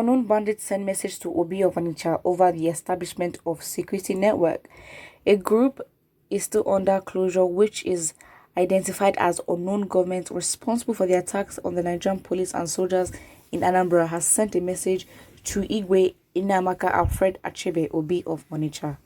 unknown bandits send message to OBI of ONITSHA over the establishment of security network. A group is still under closure, which is identified as unknown government responsible for the attacks on the Nigerian police and soldiers in Anambra, has sent a message to Igwe Inamaka Alfred Achebe, OBI of ONITSHA.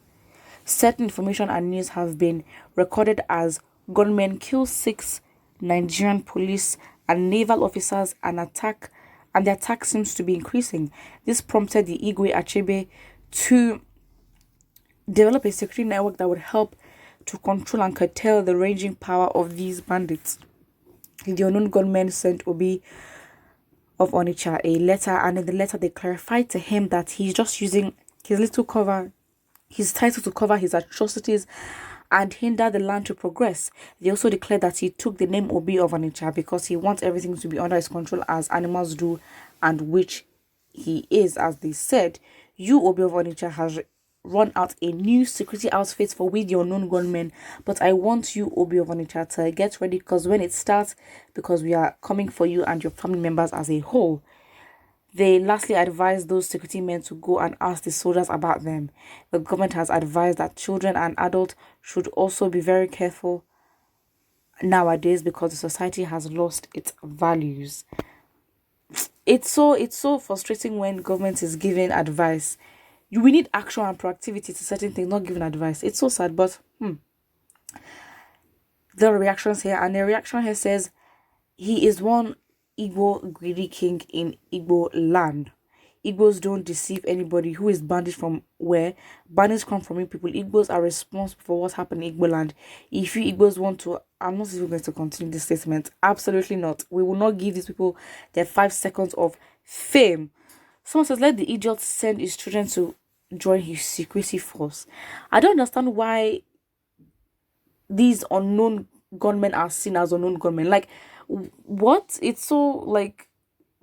Certain information and news have been recorded as gunmen kill 6 Nigerian police and naval officers, and the attack seems to be increasing. This prompted the Igwe Achebe to develop a security network that would help to control and curtail the raging power of these bandits. The unknown gunmen sent OBI of ONITSHA a letter, and in the letter they clarified to him that he's just using his title to cover his atrocities and hinder the land to progress. They also declared that he took the name OBI of ONITSHA because he wants everything to be under his control as animals do, and which he is, as they said. You, OBI of ONITSHA, has run out a new security outfit for with the unknown gunmen, but I want you, OBI of ONITSHA, to get ready, because when it starts, because we are coming for you and your family members as a whole. They lastly advised those security men to go and ask the soldiers about them. The government has advised that children and adults should also be very careful nowadays because the society has lost its values. It's so frustrating when government is giving advice. We need action and proactivity to certain things, not giving advice. It's so sad, but there are reactions here, and the reaction here says, he is one Igbo greedy king in Igbo land. Igbos don't deceive anybody. Who is banished from where? Banished come from you people. Igbos are responsible for what happened in Igbo land. If you Igbos want to, I'm not even going to continue this statement. Absolutely not. We will not give these people their 5 seconds of fame. Someone says, let the idiot send his children to join his security force. I don't understand why these unknown gunmen are seen as unknown gunmen. Like, what? It's so, like,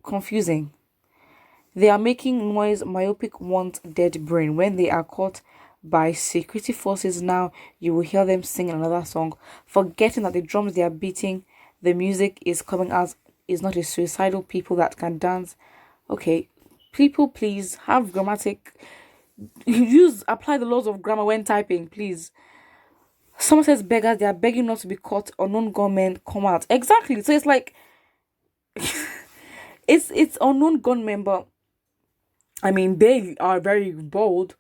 confusing. They are making noise. Myopic want dead brain. When they are caught by security forces now, you will hear them sing another song, forgetting that the drums they are beating, the music is coming out, is not a suicidal people that can dance. Okay, people, please have grammatic. Apply the laws of grammar when typing, please. Someone says beggars, they are begging not to be caught. Unknown gunmen come out. Exactly. So it's like it's unknown gunmen, but I mean they are very bold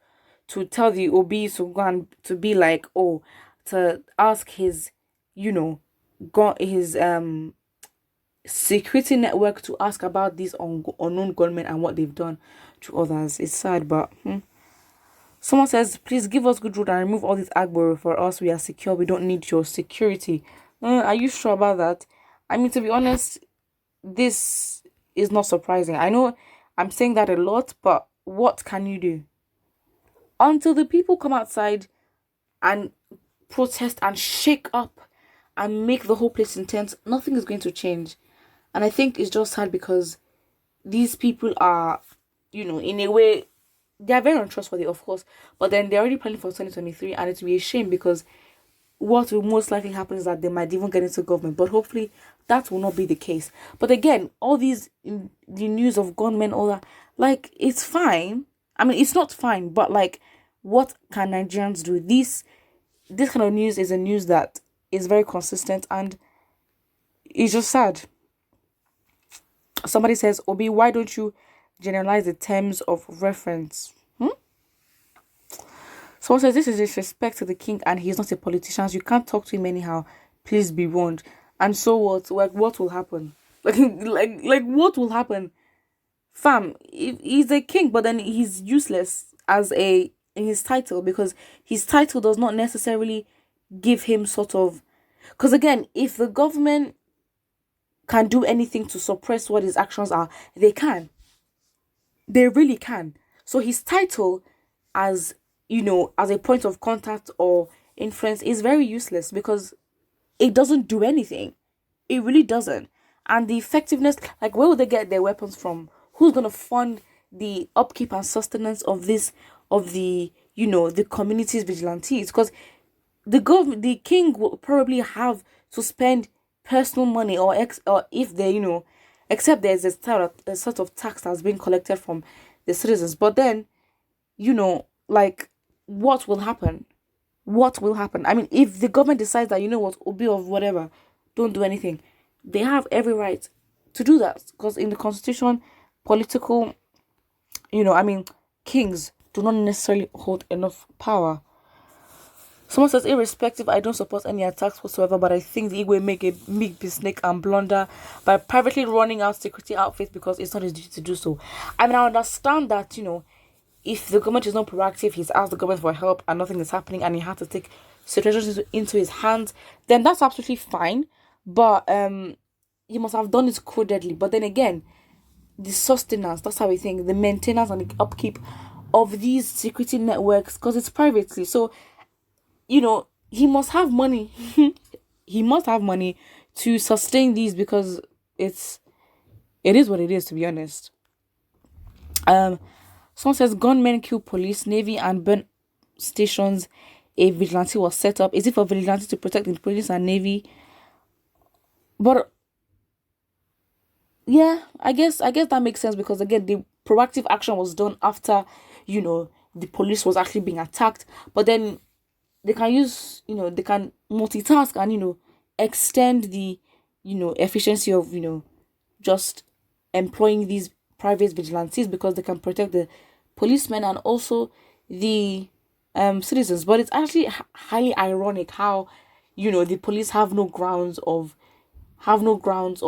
to tell the OB to go and to be like, oh, to ask his, his security network to ask about these unknown gunmen and what they've done to others. It's sad, but Someone says, please give us good road and remove all this agboro for us. We are secure. We don't need your security. Are you sure about that? I mean, to be honest, this is not surprising. I know I'm saying that a lot, but what can you do? Until the people come outside and protest and shake up and make the whole place intense, nothing is going to change. And I think it's just sad because these people are, in a way, they are very untrustworthy, of course, but then they're already planning for 2023, and it will be a shame because what will most likely happen is that they might even get into government, but hopefully that will not be the case. But again, all these, the news of gunmen, all that, like, it's fine. I mean, it's not fine, but like, what can Nigerians do? This kind of news is a news that is very consistent, and it's just sad. Somebody says, Obi, why don't you generalize the terms of reference? Someone says, this is disrespect to the king and he's not a politician. So you can't talk to him anyhow. Please be warned. And so what? Like, what will happen? Like what will happen? Fam, he's a king, but then he's useless in his title, because his title does not necessarily give him sort of, because again, if the government can do anything to suppress what his actions are, they can. They really can. So his title as a point of contact or influence is very useless because it doesn't do anything. It really doesn't. And the effectiveness, like, where would they get their weapons from? Who's going to fund the upkeep and sustenance of the community's vigilantes? Because the king will probably have to spend personal money, or if they, except there's a sort of tax that's being collected from the citizens. But then, like, what will happen? What will happen? I mean, if the government decides that, what, OB or whatever, don't do anything, they have every right to do that, because in the constitution, political, kings do not necessarily hold enough power. Someone says, irrespective, I don't support any attacks whatsoever, but I think the Igwe make a big mistake and blunder by privately running out security outfits because it's not his duty to do so. I mean, I understand that, if the government is not proactive, he's asked the government for help and nothing is happening and he had to take situations into his hands, then that's absolutely fine. But he must have done it codedly. But then again, the sustenance, that's how we think, the maintenance and the upkeep of these security networks, because it's privately. So, he must have money. He must have money to sustain these, because it is what it is, to be honest. Someone says gunmen kill police, navy, and burn stations. A vigilante was set up. Is it for vigilante to protect the police and navy? But yeah, I guess that makes sense, because again, the proactive action was done after, the police was actually being attacked. But then they can use, they can multitask and, extend the, efficiency of, just employing these private vigilantes, because they can protect the policemen and also the citizens. But it's actually highly ironic how, the police have no grounds of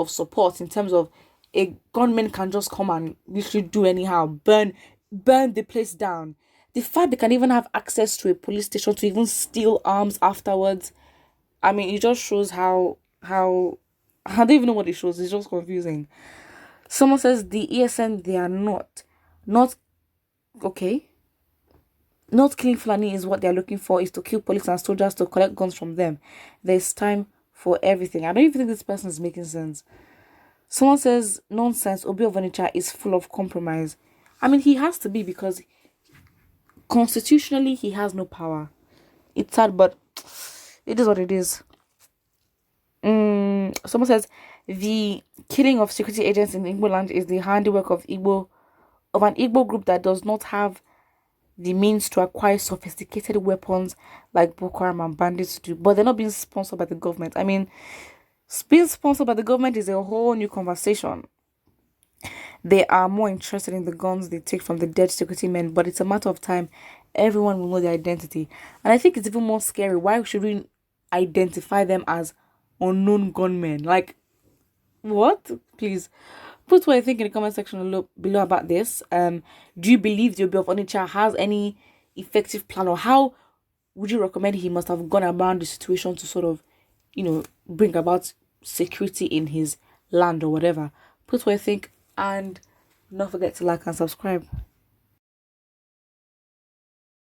support, in terms of a gunman can just come and literally do anyhow, burn the place down. The fact they can even have access to a police station to even steal arms afterwards, I mean, it just shows how I don't even know what it shows. It's just confusing. Someone says the ESN, they are not okay. Not killing Fulani is what they're looking for, is to kill police and soldiers to collect guns from them. There's time for everything. I don't even think this person is making sense. Someone says nonsense. OBI of ONITSHA is full of compromise. I mean, he has to be, because constitutionally he has no power. It's sad, but it is what it is. Someone says the killing of security agents in Igbo land is the handiwork of an Igbo group that does not have the means to acquire sophisticated weapons like Boko Haram and bandits do. But they're not being sponsored by the government. I mean, being sponsored by the government is a whole new conversation. They are more interested in the guns they take from the dead security men, but it's a matter of time. Everyone will know their identity. And I think it's even more scary. Why should we identify them as unknown gunmen? Like, what? Please put what I think in the comment section below about this. Do you believe the OBI of ONITSHA has any effective plan, or how would you recommend he must have gone around the situation to sort of, bring about security in his land or whatever? Put what I think, and don't forget to like and subscribe.